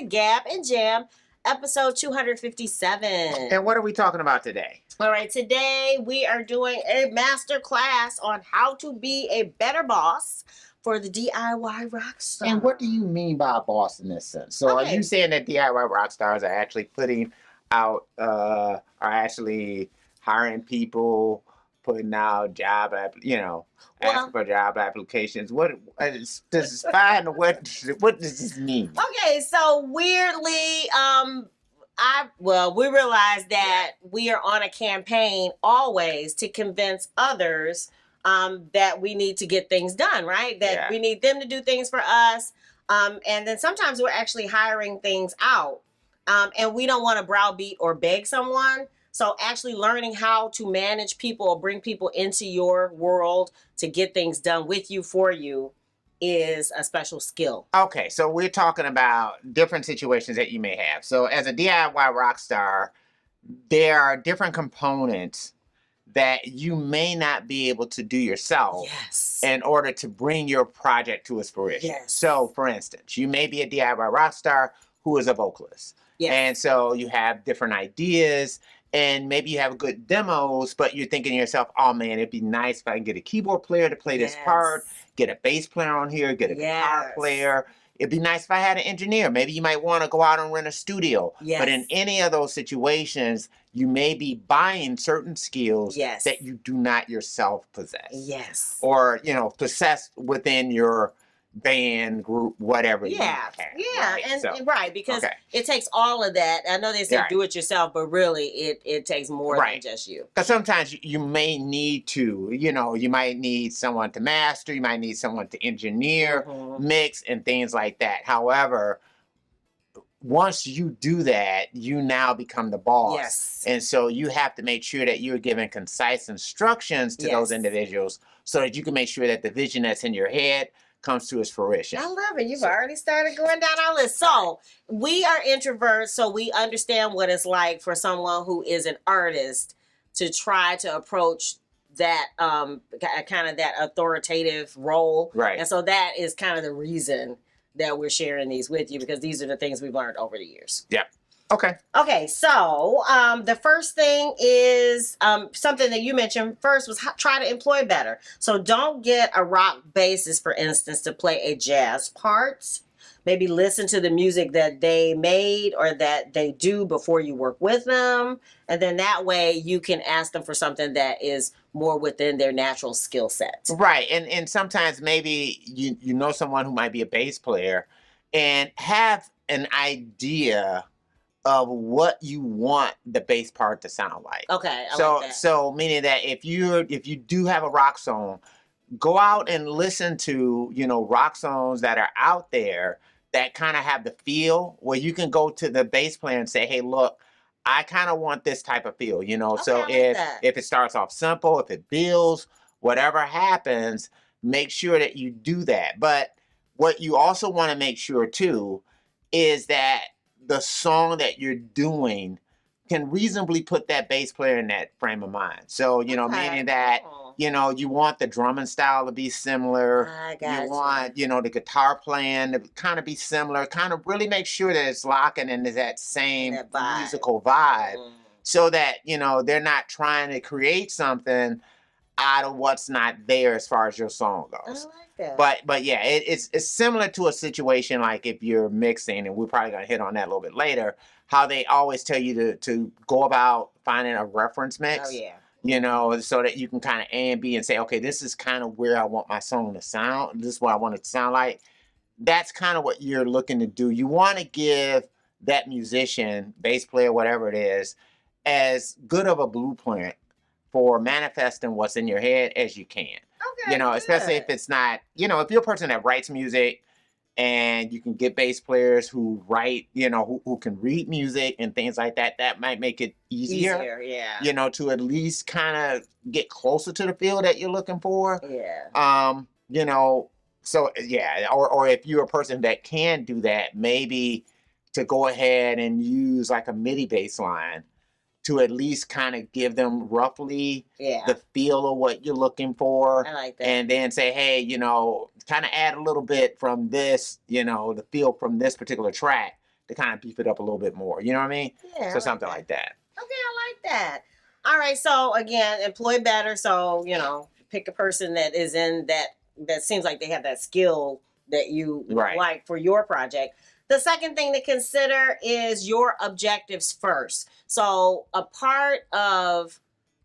Gab and Jam, episode 257. And what are we talking about today? All right, today we are doing a master class on how to be a better boss for the D.I.Y. rockstar. And what do you mean by a boss in this sense? So are you saying that D.I.Y. rock stars are actually putting out, are actually hiring people, putting out job, asking for job applications? What does this find? What does this mean? Okay, so weirdly, we realized that we are on a campaign always to convince others that we need to get things done, right? That we need them to do things for us. And then sometimes we're actually hiring things out. And we don't want to browbeat or beg someone. So actually learning how to manage people or bring people into your world to get things done with you, for you, is a special skill. Okay, so we're talking about different situations that you may have. So as a DIY rock star, there are different components that you may not be able to do yourself in order to bring your project to its fruition. So for instance, you may be a DIY rock star who is a vocalist. And so you have different ideas and maybe you have good demos, but you're thinking to yourself, oh man, it'd be nice if I can get a keyboard player to play this part, get a bass player on here, get a guitar player. It'd be nice if I had an engineer. Maybe you might want to go out and rent a studio. But in any of those situations, you may be buying certain skills that you do not yourself possess. Or, possess within your band, group, whatever you have. Because it takes all of that. I know they say do it yourself, but really it takes more than just you. Because sometimes you may need to, you might need someone to master, you might need someone to engineer, mix, and things like that. However, once you do that, you now become the boss. And so you have to make sure that you're giving concise instructions to those individuals so that you can make sure that the vision that's in your head comes to its fruition. I love it. You've already started going down our list. So we are introverts, so we understand what it's like for someone who is an artist to try to approach that kind of that authoritative role. And so that is kind of the reason that we're sharing these with you, because these are the things we've learned over the years. Okay, so the first thing is something that you mentioned first was try to employ better. So don't get a rock bassist, for instance, to play a jazz part. Maybe listen to the music that they made or that they do before you work with them. And then that way you can ask them for something that is more within their natural skill set. And sometimes maybe you know someone who might be a bass player and have an idea of what you want the bass part to sound like. So meaning that if you do have a rock song, go out and listen to, rock songs that are out there that kind of have the feel where you can go to the bass player and say, hey, look, I kind of want this type of feel, So if it starts off simple, if it builds, whatever happens, make sure that you do that. But what you also want to make sure too is that the song that you're doing can reasonably put that bass player in that frame of mind. So, meaning that, you want the drumming style to be similar. You want, the guitar playing to kind of be similar, kind of really make sure that it's locking into that same musical vibe so that, they're not trying to create something out of what's not there as far as your song goes. But yeah, it's similar to a situation like if you're mixing, and we're probably gonna hit on that a little bit later, how they always tell you to go about finding a reference mix. So that you can kind of A and B and say, okay, this is kind of where I want my song to sound. This is what I want it to sound like. That's kind of what you're looking to do. You want to give that musician, bass player, whatever it is, as good of a blueprint for manifesting what's in your head as you can. Especially if it's not, if you're a person that writes music and you can get bass players who write, who can read music and things like that, that might make it easier, to at least kind of get closer to the feel that you're looking for. So or if you're a person that can do that, maybe to go ahead and use like a MIDI bass line to at least kind of give them roughly the feel of what you're looking for. I like that. And then say, hey, kind of add a little bit from this, the feel from this particular track to kind of beef it up a little bit more. You know what I mean? Yeah. So something like that. Okay, I like that. All right, so again, employ better. So, pick a person that is in that seems like they have that skill that you like for your project. The second thing to consider is your objectives first. So a part of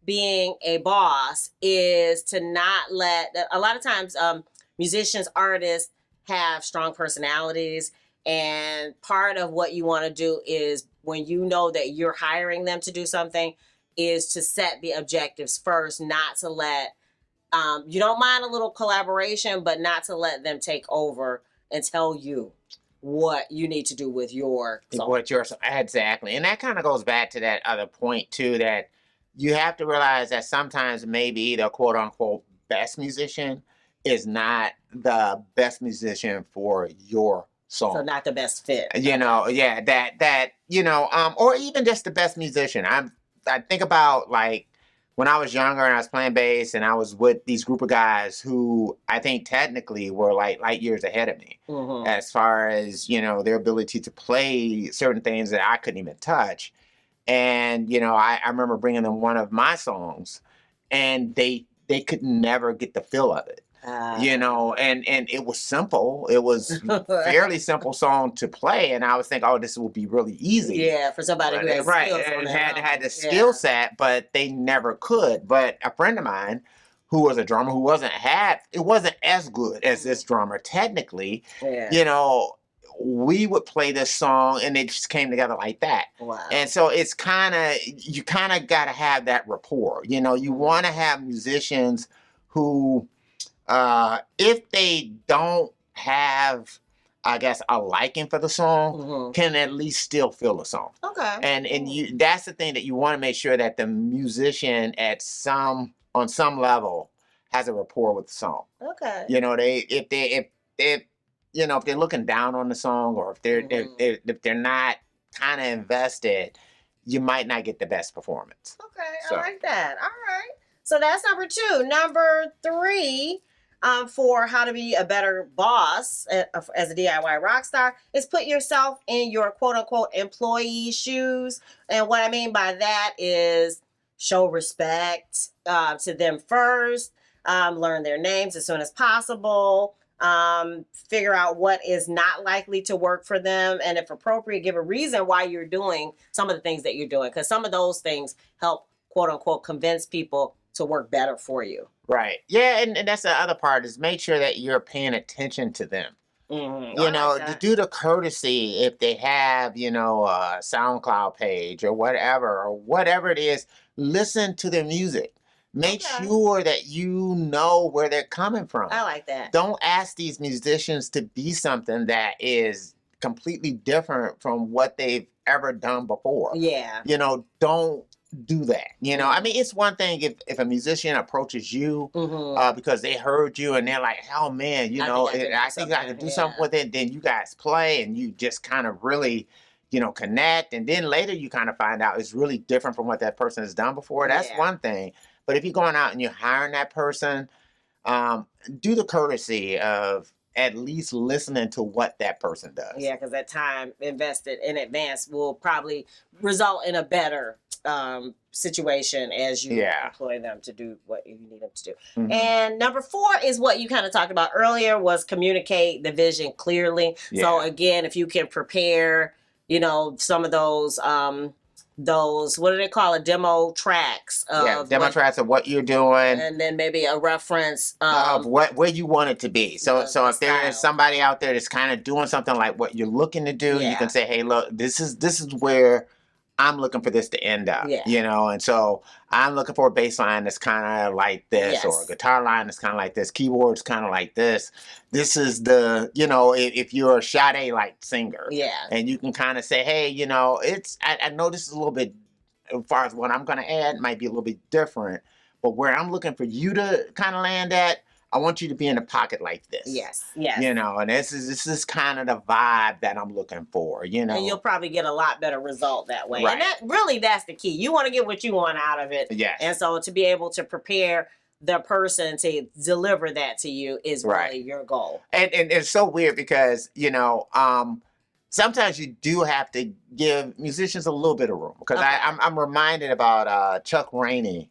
being a boss is to not let, a lot of times musicians, artists have strong personalities, and part of what you want to do is when you know that you're hiring them to do something is to set the objectives first, not to let, you don't mind a little collaboration, but not to let them take over and tell you what you need to do with your song. Exactly. And that kind of goes back to that other point too, that you have to realize that sometimes maybe the quote unquote best musician is not the best musician for your song. So not the best fit. Or even just the best musician. I think about like when I was younger and I was playing bass and I was with these group of guys who I think technically were like light years ahead of me as far as, their ability to play certain things that I couldn't even touch. And, I remember bringing them one of my songs and they could never get the feel of it. And it was simple. It was fairly simple song to play, and I was thinking, oh, this will be really easy. Yeah, for somebody who has skills and had the skill set, but they never could. But a friend of mine, who was a drummer, it wasn't as good as this drummer technically. We would play this song, and it just came together like that. Wow. And so it's you kind of got to have that rapport. You want to have musicians who, if they don't have, I guess, a liking for the song, can at least still feel the song. Okay. And that's the thing that you want to make sure that the musician on some level has a rapport with the song. Okay. If they're looking down on the song, or if they're not kind of invested, you might not get the best performance. Okay, so. I like that. All right. So that's number 2. Number 3, for how to be a better boss as a DIY rock star is put yourself in your quote unquote employee shoes. And what I mean by that is show respect to them first, learn their names as soon as possible. Figure out what is not likely to work for them, and if appropriate, give a reason why you're doing some of the things that you're doing, because some of those things help quote unquote convince people to work better for you. Right. Yeah, and that's the other part, is make sure that you're paying attention to them. To do the courtesy, if they have, a SoundCloud page or whatever it is, listen to their music. Make sure that you know where they're coming from. I like that. Don't ask these musicians to be something that is completely different from what they've ever done before. Yeah. Don't do that. I mean, it's one thing if a musician approaches you because they heard you and they're like, oh man, I think I could do something with it. Then you guys play and you just kind of really connect. And then later you kind of find out it's really different from what that person has done before. That's one thing. But if you're going out and you're hiring that person, do the courtesy of at least listening to what that person does. Yeah, because that time invested in advance will probably result in a better situation as you employ them to do what you need them to do. And number 4 is what you kind of talked about earlier, was communicate the vision clearly. So again, if you can prepare, some of those what do they call it, demo tracks tracks of what you're doing, and then maybe a reference of where you want it to be. So if there is somebody out there that's kind of doing something like what you're looking to do, you can say, hey, look, this is where I'm looking for this to end up. And so I'm looking for a bass line that's kind of like this, or a guitar line that's kind of like this, keyboards kind of like this. This is the, if you're a Sade like singer, and you can kind of say, hey, I know this is a little bit, as far as what I'm going to add, might be a little bit different, but where I'm looking for you to kind of land at, I want you to be in a pocket like this. Yes. And this is kind of the vibe that I'm looking for, And you'll probably get a lot better result that way. Right. And that's the key. You want to get what you want out of it. Yes. And so to be able to prepare the person to deliver that to you is really your goal. And it's so weird because, sometimes you do have to give musicians a little bit of room, because Okay. I'm reminded about Chuck Rainey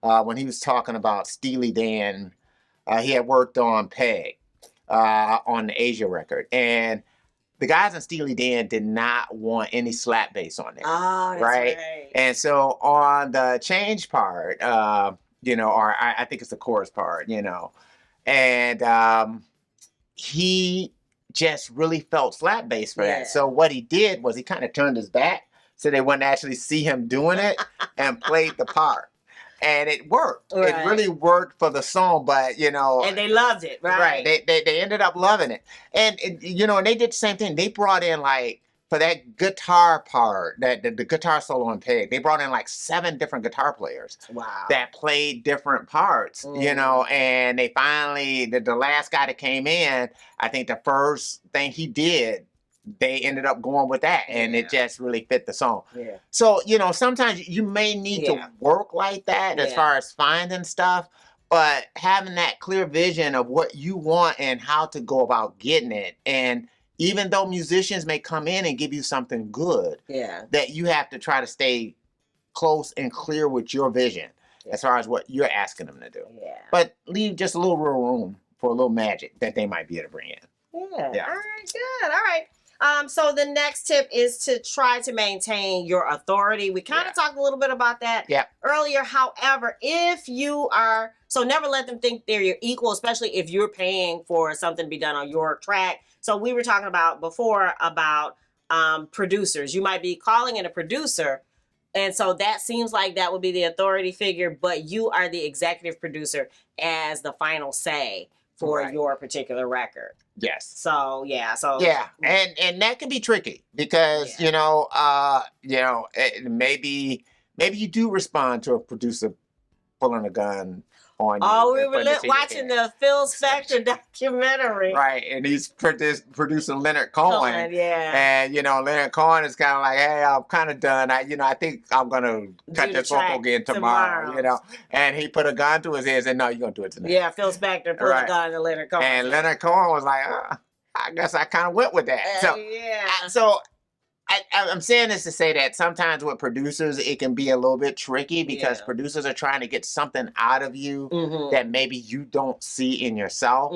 when he was talking about Steely Dan. He had worked on Peg on the Asia record, and the guys in Steely Dan did not want any slap bass on there. Oh, that's right. And so on the change part, you know, or I think it's the chorus part, you know, and he just really felt slap bass for that. So what he did was he kind of turned his back so they wouldn't actually see him doing it and played the part. And it worked. Right. It really worked for the song, but you know, and they loved it, right? Right. They ended up loving it, and you know, and they did the same thing. They brought in, like, for that guitar part, that the guitar solo on Peg, they brought in like 7 different guitar players. Wow. That played different parts, you know, and they finally, the last guy that came in, I think the first thing he did, they ended up going with that, and it just really fit the song. Yeah. So, you know, sometimes you may need to work like that as far as finding stuff, but having that clear vision of what you want and how to go about getting it. And even though musicians may come in and give you something good, that you have to try to stay close and clear with your vision as far as what you're asking them to do. Yeah. But leave just a little room for a little magic that they might be able to bring in. Yeah. All right, good. All right. So the next tip is to try to maintain your authority. We kind of talked a little bit about that earlier. However, if you are, so never let them think they're your equal, especially if you're paying for something to be done on your track. So we were talking about before about producers. You might be calling in a producer, and so that seems like that would be the authority figure, but you are the executive producer as the final say for your particular record. Yes. So and that can be tricky because maybe you do respond to a producer pulling a gun on you. Oh, we were watching the Phil Spector documentary, right? And he's producing Leonard Cohen, and Leonard Cohen is kind of like, hey, I'm kind of done. I think I'm gonna cut this vocal again tomorrow. And he put a gun to his head and said, no, you're gonna do it tonight. Yeah, Phil Spector put a gun to Leonard Cohen, and Leonard Cohen was like, I guess I kind of went with that. So I'm saying this to say that sometimes with producers, it can be a little bit tricky because producers are trying to get something out of you that maybe you don't see in yourself,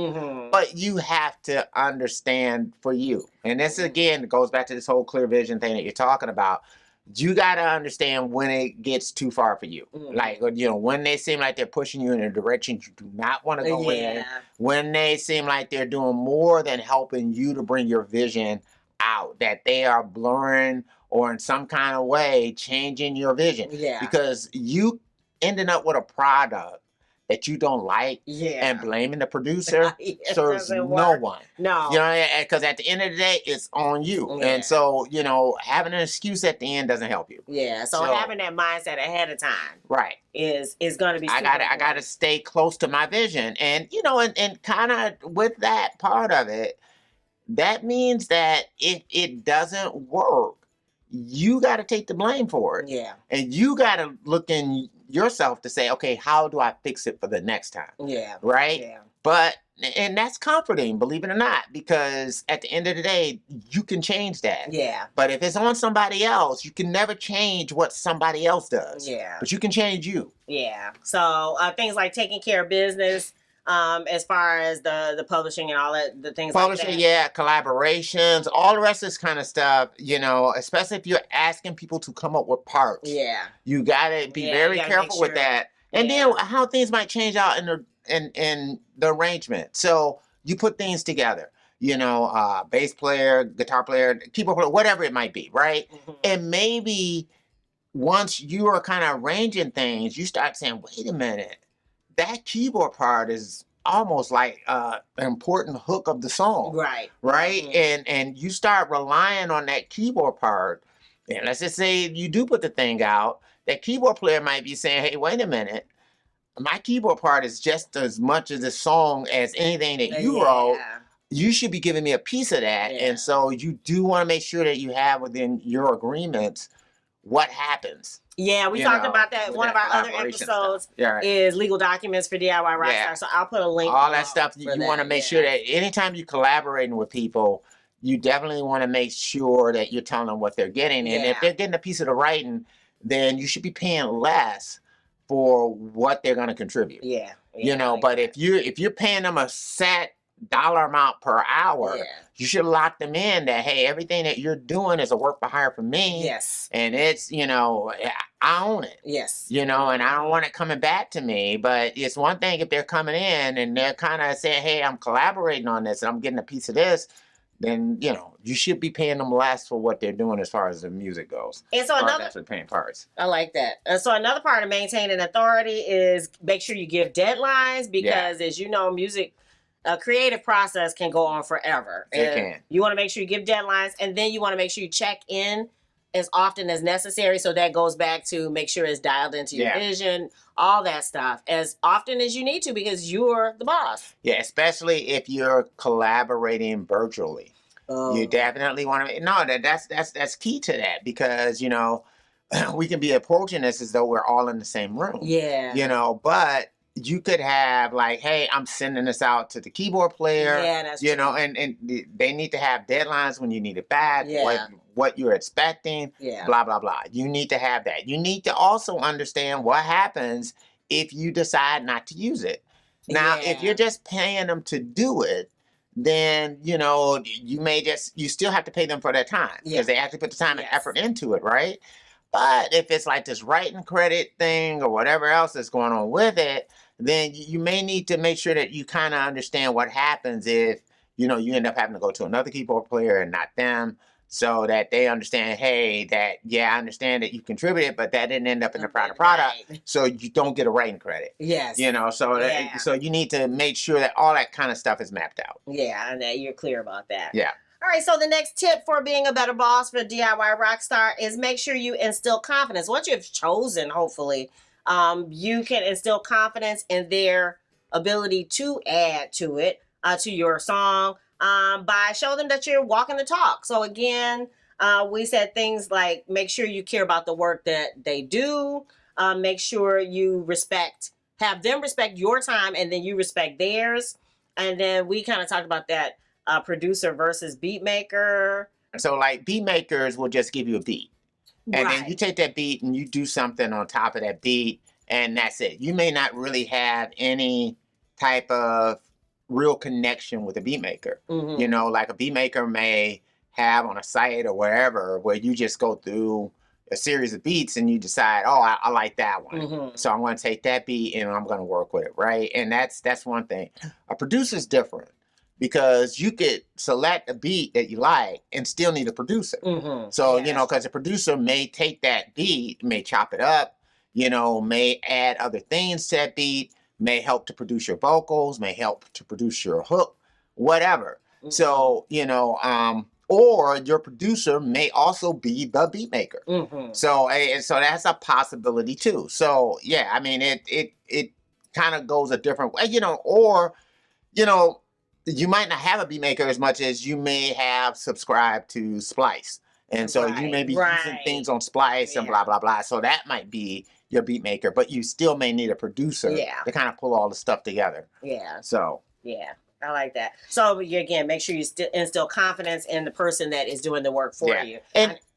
but you have to understand for you. And this, again, goes back to this whole clear vision thing that you're talking about. You got to understand when it gets too far for you. Like, when they seem like they're pushing you in a direction you do not want to go in, when they seem like they're doing more than helping you to bring your vision out, that they are blurring or in some kind of way changing your vision. Because you ending up with a product that you don't like and blaming the producer serves no one. No. Because at the end of the day, it's on you. And so, having an excuse at the end doesn't help you. Yeah. So having that mindset ahead of time is going to be super important. I gotta stay close to my vision. And and kind of with that part of it, that means that if it doesn't work, you got to take the blame for it. Yeah. And you got to look in yourself to say, okay, how do I fix it for the next time? Yeah. Right? Yeah. And that's comforting, believe it or not, because at the end of the day, you can change that. Yeah. But if it's on somebody else, you can never change what somebody else does. Yeah. But you can change you. Yeah. So things like taking care of business, as far as the publishing and all that, the things like that. Publishing, collaborations, all the rest of this kind of stuff, especially if you're asking people to come up with parts. Yeah. You gotta be very careful with that. And then how things might change out in the arrangement. So you put things together, bass player, guitar player, keyboard player, whatever it might be, right? And maybe once you are kind of arranging things, you start saying, wait a minute, that keyboard part is almost like an important hook of the song. Right. Right? And you start relying on that keyboard part. And let's just say you do put the thing out, that keyboard player might be saying, hey, wait a minute, my keyboard part is just as much of the song as anything that you wrote. You should be giving me a piece of that. And so you do want to make sure that you have within your agreements what happens. Yeah, we talked about that. One of our other episodes is legal documents for D.I.Y. Rockstar. So I'll put a link. All that stuff. You want to make sure that anytime you're collaborating with people, you definitely want to make sure that you're telling them what they're getting. And if they're getting a piece of the writing, then you should be paying less for what they're going to contribute. Yeah. You know, like but if you're paying them a set dollar amount per hour, you should lock them in that, hey, everything that you're doing is a work for hire for me. Yes. And it's, you know, I own it. Yes. You know, and I don't want it coming back to me. But it's one thing if they're coming in and they're kind of saying, hey, I'm collaborating on this and I'm getting a piece of this, then, you know, you should be paying them less for what they're doing as far as the music goes. And so that's for paying parts. I like that. And so another part of maintaining authority is make sure you give deadlines because, as you know, music, a creative process can go on forever. It can. You want to make sure you give deadlines, and then you want to make sure you check in as often as necessary. So that goes back to make sure it's dialed into your vision, all that stuff, as often as you need to because you're the boss. Yeah, especially if you're collaborating virtually. You definitely want to. No, that's key to that because, you know, we can be approaching this as though we're all in the same room. Yeah. You know, but you could have like, hey, I'm sending this out to the keyboard player. Yeah, that's you know, and they need to have deadlines when you need it back. Yeah. What you're expecting. Yeah. Blah blah blah. You need to have that. You need to also understand what happens if you decide not to use it. Now, if you're just paying them to do it, then, you know, you still have to pay them for their time because they actually put the time and effort into it, right? But if it's like this writing credit thing or whatever else that's going on with it, then you may need to make sure that you kind of understand what happens if, you know, you end up having to go to another keyboard player and not them, so that they understand, hey, that, I understand that you contributed, but that didn't end up in the final product, so you don't get a writing credit. Yes. You know, so so you need to make sure that all that kind of stuff is mapped out. Yeah, and that you're clear about that. Yeah. All right, so the next tip for being a better boss for DIY Rockstar is make sure you instill confidence. Once you've chosen, hopefully, you can instill confidence in their ability to add to it, to your song, by showing them that you're walking the talk. So again, we said things like make sure you care about the work that they do, make sure you have them respect your time, and then you respect theirs. And then we kind of talked about that. Producer versus beat maker. So like beat makers will just give you a beat. And then you take that beat and you do something on top of that beat and that's it. You may not really have any type of real connection with a beat maker. Mm-hmm. You know, like a beat maker may have on a site or wherever where you just go through a series of beats and you decide, oh, I like that one. Mm-hmm. So I'm going to take that beat and I'm going to work with it, right? And that's one thing. A producer's different. Because you could select a beat that you like and still need a producer. Mm-hmm. So, you know, because a producer may take that beat, may chop it up, you know, may add other things to that beat, may help to produce your vocals, may help to produce your hook, whatever. Mm-hmm. So, you know, or your producer may also be the beat maker. Mm-hmm. So that's a possibility too. So, yeah, I mean, it kind of goes a different way, you know, or, you know, you might not have a beat maker as much as you may have subscribed to Splice. And so you may be using things on Splice and blah, blah, blah. So that might be your beat maker, but you still may need a producer to kind of pull all the stuff together. Yeah. So. Yeah, I like that. So again, make sure you instill confidence in the person that is doing the work for you.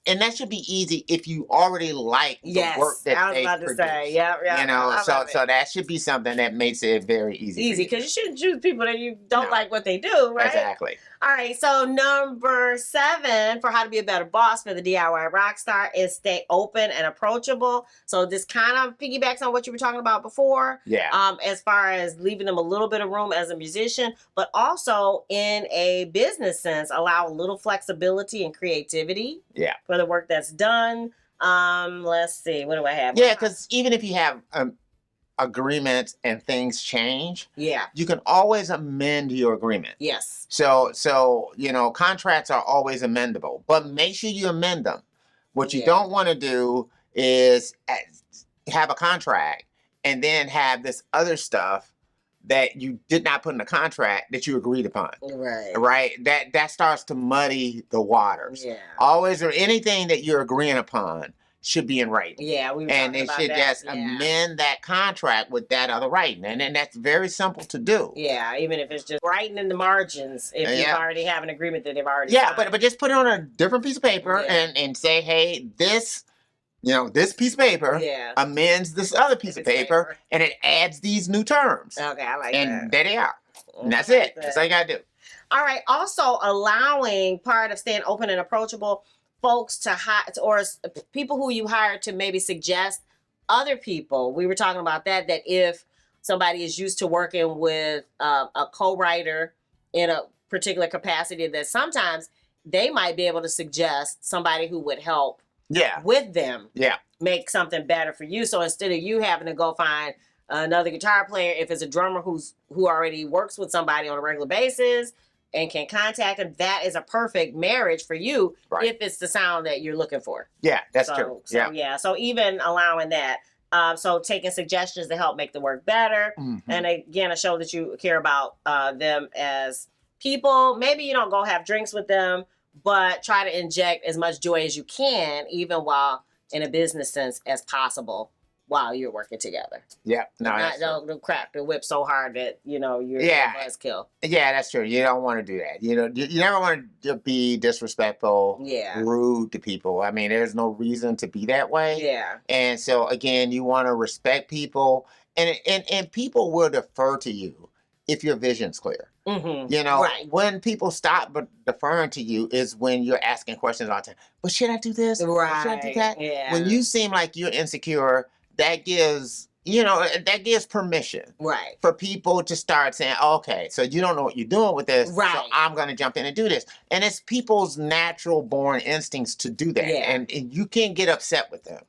And that should be easy if you already like the work that they produce. I was about to say, yeah. You know, so that should be something that makes it very easy. Easy, because you shouldn't choose people that you don't like what they do, right? Exactly. All right, so number 7 for how to be a better boss for the DIY Rockstar is stay open and approachable. So this kind of piggybacks on what you were talking about before. Yeah. As far as leaving them a little bit of room as a musician, but also in a business sense, allow a little flexibility and creativity. Yeah. For the work that's done. Let's see, what do I have? Yeah, because even if you have agreements and things change, you can always amend your agreement. Yes. So you know, contracts are always amendable, but make sure you amend them. What you don't want to do is have a contract and then have this other stuff that you did not put in the contract that you agreed upon. Right. That starts to muddy the waters. Yeah. Always, or anything that you're agreeing upon, should be in writing. Yeah, we were and talking they about should that. just amend that contract with that other writing, and that's very simple to do. Yeah, even if it's just writing in the margins, if you already have an agreement that they've already signed. but just put it on a different piece of paper and say, hey, this this piece of paper amends this other piece of paper, and it adds these new terms. Okay, I like that. And there they are. And that's it. That's all you gotta do. All right. Also, allowing part of staying open and approachable, folks to hire or people who you hire to maybe suggest other people. We were talking about that if somebody is used to working with a co-writer in a particular capacity, that sometimes they might be able to suggest somebody who would help with them make something better for you. So instead of you having to go find another guitar player, if it's a drummer who already works with somebody on a regular basis and can contact them, that is a perfect marriage for you if it's the sound that you're looking for. Yeah, that's true. So even allowing that. So taking suggestions to help make the work better. And again, a show that you care about them as people. Maybe you don't go have drinks with them, but try to inject as much joy as you can, even while in a business sense as possible, while you're working together. Yeah. No, don't crack the whip so hard that, you're buzzkill. Yeah, that's true. You don't want to do that. You never want to be disrespectful, rude to people. I mean, there's no reason to be that way. Yeah. And so, again, you want to respect people, and people will defer to you if your vision's clear. When people stop deferring to you is when you're asking questions all the time. But should I do this? Right. Or should I do that? Yeah. When you seem like you're insecure, that gives permission for people to start saying, okay, so you don't know what you're doing with this, so I'm going to jump in and do this. And it's people's natural born instincts to do that. And you can't get upset with them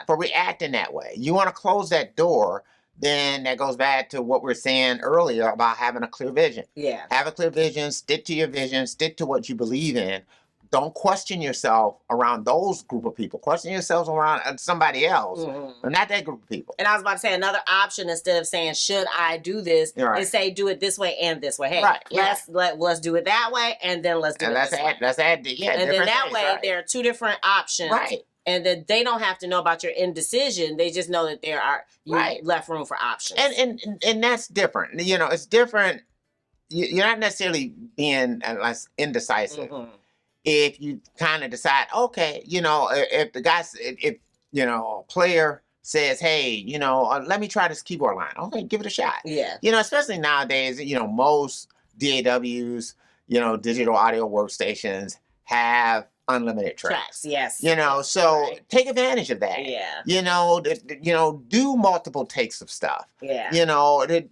for reacting that way. You want to close that door. Then that goes back to what we were saying earlier about having a clear vision. Yeah. Have a clear vision, stick to your vision, stick to what you believe in. Don't question yourself around those group of people. Question yourselves around somebody else, but not that group of people. And I was about to say another option, instead of saying, should I do this, is say, do it this way and this way. Hey, let's do it that way, and then let's do it this way. Let's add, and then that way there are two different options. Right. And that they don't have to know about your indecision. They just know that there are left room for options. And that's different. It's different. You're not necessarily being indecisive. If you kind of decide, okay, if the guy, if a player says, hey, let me try this keyboard line. Okay, give it a shot. Yeah. Especially nowadays, most DAWs, digital audio workstations have unlimited tracks. Yes. So take advantage of that. Yeah. Do multiple takes of stuff. Yeah.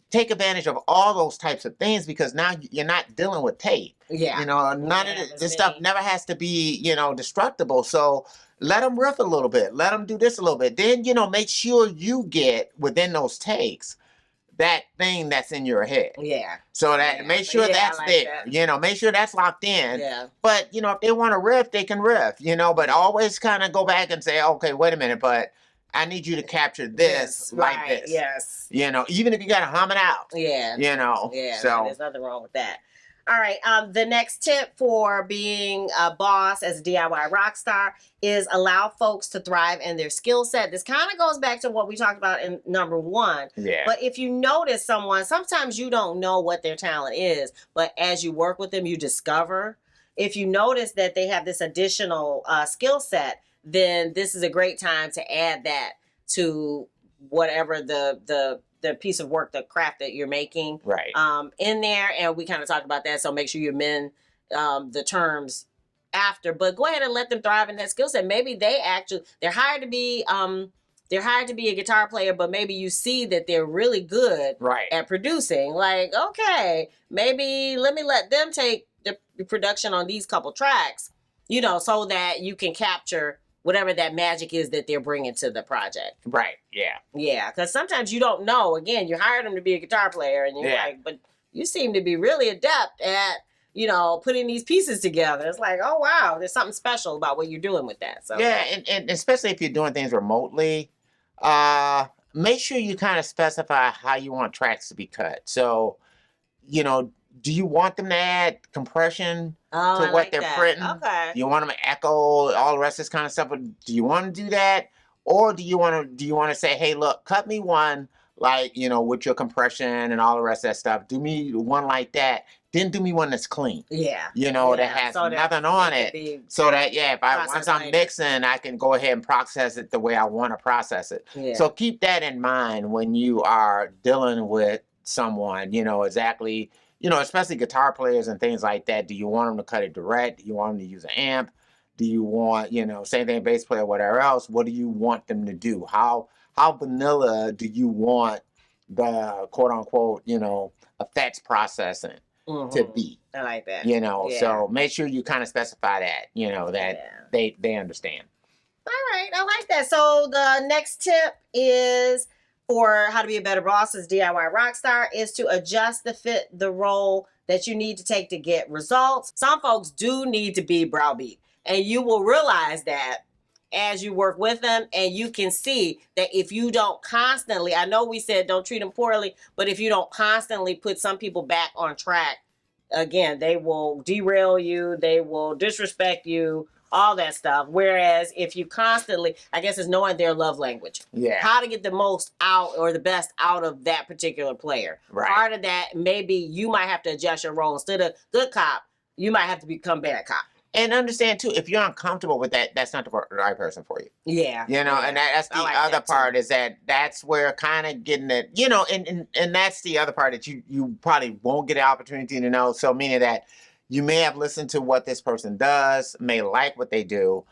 Take advantage of all those types of things, because now you're not dealing with tape. Yeah. None of this stuff never has to be, destructible. So let them riff a little bit. Let them do this a little bit. Then, make sure you get within those takes that thing that's in your head. Yeah. So that make sure that's there. That. Make sure that's locked in. Yeah. But, if they want to riff, they can riff, but always kind of go back and say, okay, wait a minute, but I need you to capture this like this. Yes. Even if you got to hum it out. Yeah. Yeah. So there's nothing wrong with that. All right. The next tip for being a boss as a DIY rock star is allow folks to thrive in their skill set. This kind of goes back to what we talked about in number 1. Yeah. But if you notice someone, sometimes you don't know what their talent is, but as you work with them, you discover. If you notice that they have this additional skill set, then this is a great time to add that to whatever the piece of work, the craft that you're making in there. And we kind of talked about that. So make sure you amend the terms after, but go ahead and let them thrive in that skill set. Maybe they're hired to be a guitar player, but maybe you see that they're really good at producing. Like, okay, maybe let me let them take the production on these couple tracks, so that you can capture whatever that magic is that they're bringing to the project. Right. Yeah. Yeah. Because sometimes you don't know. Again, you hired them to be a guitar player, and you're like, but you seem to be really adept at, putting these pieces together. It's like, oh, wow, there's something special about what you're doing with that. So yeah, and especially if you're doing things remotely, make sure you kind of specify how you want tracks to be cut. So, do you want them to add compression to I what like they're that. printing? Okay. Do you want them to echo all the rest of this kind of stuff? Do you want to do that? Or do you want to say, hey, look, cut me one, like, you know, with your compression and all the rest of that stuff. Do me one like that. Then do me one that's clean. Yeah. You know, that has nothing on it. So that, once I'm mixing, I can go ahead and process it the way I want to process it. Yeah. So keep that in mind when you are dealing with someone, you know, exactly, you know, especially guitar players and things like that. Do you want them to cut it direct? Do you want them to use an amp? Do you want, you know, same thing, bass player, whatever else? What do you want them to do? How vanilla do you want the quote unquote, you know, effects processing to be? I like that. You know, so make sure you kind of specify that, you know, that they understand. All right, I like that. So the next tip is for how to be a better boss as DIY rockstar is to adjust to fit the role that you need to take to get results. Some folks do need to be browbeat. And you will realize that as you work with them, and you can see that if you don't constantly, I know we said don't treat them poorly, but if you don't constantly put some people back on track, again, they will derail you, they will disrespect you, all that stuff. Whereas if you constantly, I guess it's knowing their love language. Yeah. How to get the most out or the best out of that particular player. Right. Part of that, maybe you might have to adjust your role. Instead of good cop, you might have to become bad cop. And understand too, if you're uncomfortable with that, that's not the right person for you. Yeah. You know, and that's the other part is that's where kind of getting it, you know, and that's the other part that you probably won't get an opportunity to know. So meaning that you may have listened to what this person does, may like what they do,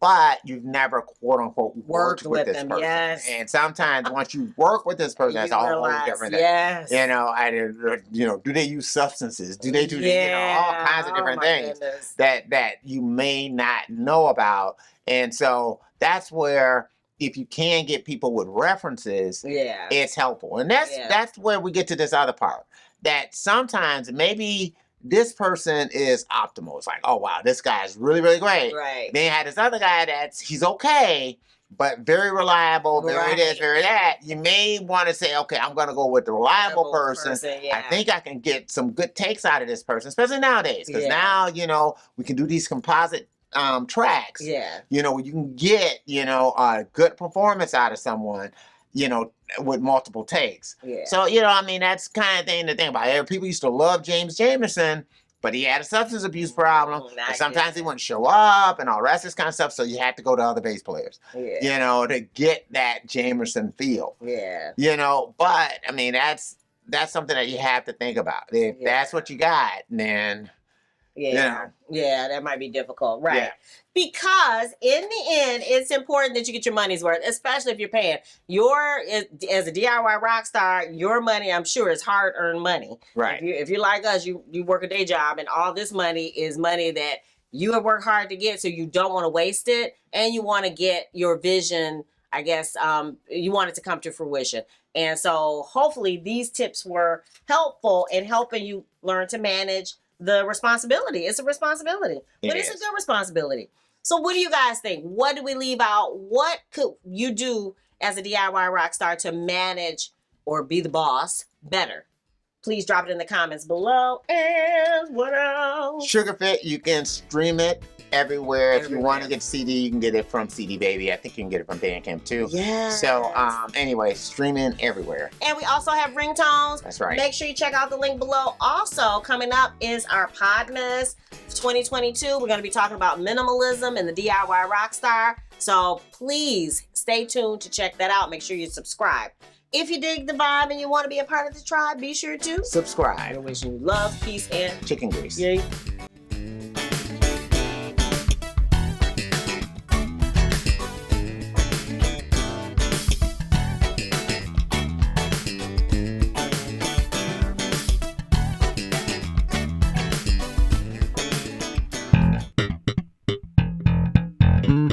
but you've never quote unquote worked with this person. Yes. And sometimes once you work with this person, that's a whole different thing. Yes. You know, do they use substances? Do they do all kinds of different things that you may not know about? And so that's where if you can get people with references, it's helpful. And that's where we get to this other part. That sometimes maybe this person is optimal. It's like, oh wow, this guy is really, really great. Right. Then you had this other guy he's okay, but very reliable, very this, very that. You may want to say, okay, I'm going to go with the reliable person. I think I can get some good takes out of this person, especially nowadays, because now, you know, we can do these composite tracks. Yeah. You know, you can get, you know, a good performance out of someone, you know, with multiple takes. Yeah. So, you know, I mean, that's kind of thing to think about. People used to love James Jamerson, but he had a substance abuse problem. And sometimes he wouldn't show up and all the rest of this kind of stuff. So you had to go to other bass players, you know, to get that Jamerson feel. Yeah. You know, but I mean, that's something that you have to think about. If that's what you got, then that might be difficult, right? Yeah. Because in the end, it's important that you get your money's worth, especially if you're paying. As a DIY rock star, your money, I'm sure, is hard-earned money. Right. If you're like us, you work a day job, and all this money is money that you have worked hard to get, so you don't want to waste it, and you want to get your vision, I guess, you want it to come to fruition. And so hopefully these tips were helpful in helping you learn to manage the responsibility. It's a responsibility, but it's a good responsibility. So what do you guys think? What did we leave out? What could you do as a DIY rock star to manage or be the boss better? Please drop it in the comments below. And what else? Sugarfit, you can stream it everywhere. If you want to get CD, you can get it from CD Baby. I think you can get it from Bandcamp too. Yeah. So anyway, streaming everywhere. And we also have ringtones. That's right. Make sure you check out the link below. Also, coming up is our Podmas 2022. We're going to be talking about minimalism and the DIY rockstar. So please stay tuned to check that out. Make sure you subscribe. If you dig the vibe and you want to be a part of the tribe, be sure to subscribe. We're wishing you love, peace, and chicken grease. Yay.